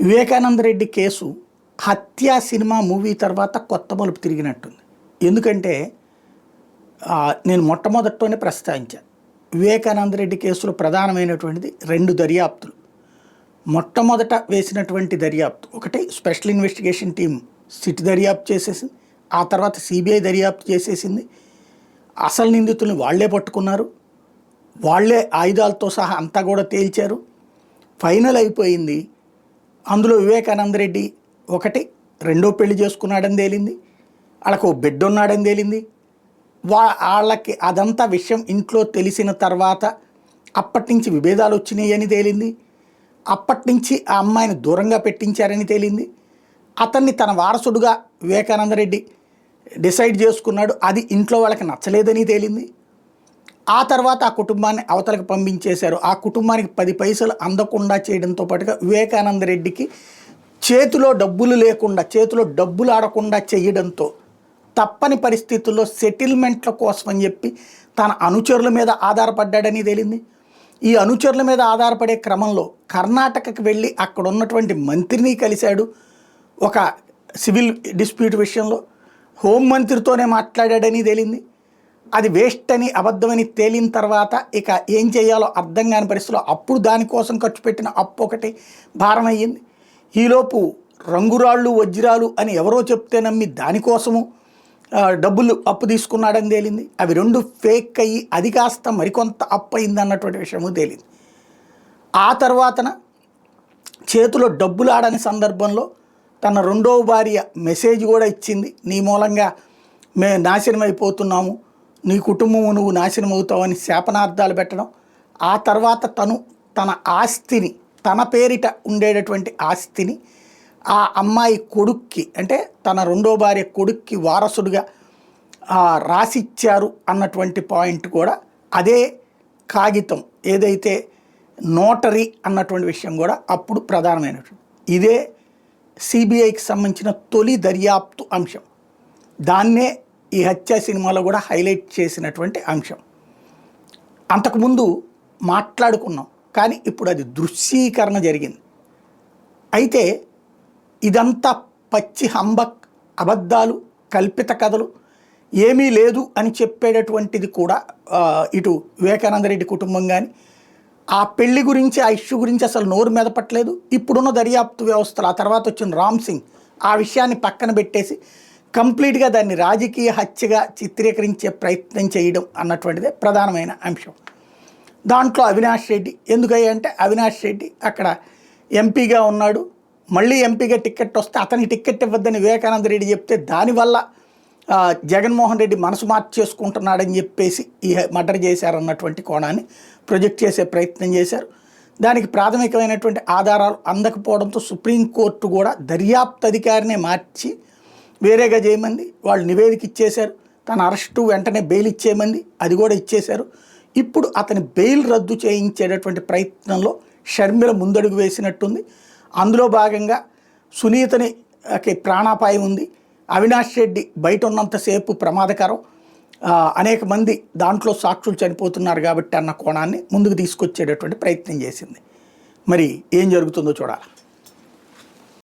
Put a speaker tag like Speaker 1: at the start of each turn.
Speaker 1: Vivekananda Reddy case హత్య cinema movie తర్వాత కొత్త మలుపు తిరిగినట్టుంది. ఎందుకంటే నేను మొట్టమొదటితోనే ప్రస్తావించాను. వివేకానంద రెడ్డి కేసులో ప్రధానమైనటువంటిది 2 దర్యాప్తులు. మొట్టమొదట వేసినటువంటి దర్యాప్తు ఒకటి స్పెషల్ ఇన్వెస్టిగేషన్ టీం సిట్ దర్యాప్తు చేసేసింది. ఆ తర్వాత సిబిఐ దర్యాప్తు చేసేసింది. అసలు నిందితుల్ని వాళ్లే పట్టుకున్నారు, వాళ్లే ఆయుధాలతో సహా అంతా కూడా తేల్చారు. ఫైనల్ అయిపోయింది. అందులో వివేకానంద రెడ్డి ఒకటి రెండో పెళ్లి చేసుకున్నాడని తేలింది, వాళ్ళకు బిడ్డ ఉన్నాడని తేలింది. వాళ్ళకి అదంతా విషయం ఇంట్లో తెలిసిన తర్వాత అప్పటి నుంచి విభేదాలు వచ్చినాయి అని తేలింది. అప్పటి నుంచి ఆ అమ్మాయిని దూరంగా పెట్టించారని తేలింది. అతన్ని తన వారసుడుగా వివేకానంద రెడ్డి డిసైడ్ చేసుకున్నాడు, అది ఇంట్లో వాళ్ళకి నచ్చలేదని తేలింది. ఆ తర్వాత ఆ కుటుంబాన్ని అవతలకు పంపించేశారు. ఆ కుటుంబానికి 10 పైసలు అందకుండా చేయడంతో పాటుగా వివేకానంద రెడ్డికి చేతిలో డబ్బులు లేకుండా, చేతిలో డబ్బులు ఆడకుండా చేయడంతో తప్పని పరిస్థితుల్లో సెటిల్మెంట్ల కోసం అని చెప్పి తన అనుచరుల మీద ఆధారపడ్డాడని తేలింది. ఈ అనుచరుల మీద ఆధారపడే క్రమంలో కర్ణాటకకి వెళ్ళి అక్కడ ఉన్నటువంటి మంత్రిని కలిశాడు. ఒక సివిల్ డిస్ప్యూట్ విషయంలో హోంమంత్రితోనే మాట్లాడాడని తేలింది. అది వేస్ట్ అని అబద్ధమని తేలిన తర్వాత ఇక ఏం చేయాలో అర్థం కాని పరిస్థితిలో అప్పుడు దానికోసం ఖర్చు పెట్టిన అప్పు ఒకటి భారం అయ్యింది. ఈలోపు రంగురాళ్ళు వజ్రాలు అని ఎవరో చెప్తే నమ్మి దానికోసము డబ్బులు అప్పు తీసుకున్నాడని తేలింది. అవి 2 ఫేక్ అయ్యి అది కాస్త మరికొంత అప్పు అయింది అన్నటువంటి విషయము తేలింది. ఆ తర్వాతన చేతిలో డబ్బులు ఆడని సందర్భంలో తన 2వ భార్య మెసేజ్ కూడా ఇచ్చింది, నీ మూలంగా మేము నాశనం అయిపోతున్నాము, నీ కుటుంబము నువ్వు నాశనం అవుతావని శాపనార్థాలు పెట్టడం. ఆ తర్వాత తను తన ఆస్తిని, తన పేరిట ఉండేటటువంటి ఆస్తిని ఆ అమ్మాయి కొడుక్కి, అంటే తన 2వ భార్య కొడుక్కి వారసుడిగా రాసిచ్చారు అన్నటువంటి పాయింట్ కూడా, అదే కాగితం ఏదైతే నోటరీ అన్నటువంటి విషయం కూడా అప్పుడు ప్రధానమైనటువంటి. ఇదే సిబిఐకి సంబంధించిన తొలి దర్యాప్తు అంశం. దాన్నే ఈ హత్య సినిమాలో కూడా హైలైట్ చేసినటువంటి అంశం. అంతకుముందు మాట్లాడుకున్నాం, కానీ ఇప్పుడు అది దృశ్యీకరణ జరిగింది. అయితే ఇదంతా పచ్చి హంబక్, అబద్ధాలు, కల్పిత కథలు, ఏమీ లేదు అని చెప్పేటటువంటిది కూడా ఇటు వివేకానంద రెడ్డి కుటుంబం కానీ ఆ పెళ్లి గురించి, ఆ ఇష్యూ గురించి అసలు నోరు మెదపట్లేదు. ఇప్పుడున్న దర్యాప్తు వ్యవస్థలు, ఆ తర్వాత వచ్చిన రామ్ సింగ్ ఆ విషయాన్ని పక్కన పెట్టేసి కంప్లీట్గా దాన్ని రాజకీయ హత్యగా చిత్రీకరించే ప్రయత్నం చేయడం అన్నటువంటిదే ప్రధానమైన అంశం. దాంట్లో అవినాష్ రెడ్డి ఎందుకయ్యంటే, అవినాష్ రెడ్డి అక్కడ ఎంపీగా ఉన్నాడు, మళ్ళీ ఎంపీగా టికెట్ వస్తే అతనికి టికెట్ ఇవ్వద్దని వివేకానంద రెడ్డి చెప్తే దానివల్ల జగన్మోహన్ రెడ్డి మనసు మార్చేసుకుంటున్నాడని చెప్పేసి ఈ మర్డర్ చేశారన్నటువంటి కోణాన్ని ప్రొజెక్ట్ చేసే ప్రయత్నం చేశారు. దానికి ప్రాథమికమైనటువంటి ఆధారాలు అందకపోవడంతో సుప్రీంకోర్టు కూడా దర్యాప్తు అధికారినే మార్చి వేరేగా చేయమంది. వాళ్ళు నివేదిక ఇచ్చేశారు. తన అరెస్టు వెంటనే బెయిల్ ఇచ్చేయమంది, అది కూడా ఇచ్చేశారు. ఇప్పుడు అతని బెయిల్ రద్దు చేయించేటటువంటి ప్రయత్నంలో షర్మిల ముందడుగు వేసినట్టుంది. అందులో భాగంగా సునీతని ప్రాణాపాయం ఉంది, అవినాష్ రెడ్డి బయట ఉన్నంతసేపు ప్రమాదకరం, అనేక మంది దాంట్లో సాక్షులు చనిపోతున్నారు కాబట్టి అన్న కోణాన్ని ముందుకు తీసుకొచ్చేటటువంటి ప్రయత్నం చేసింది. మరి ఏం జరుగుతుందో చూడాలి.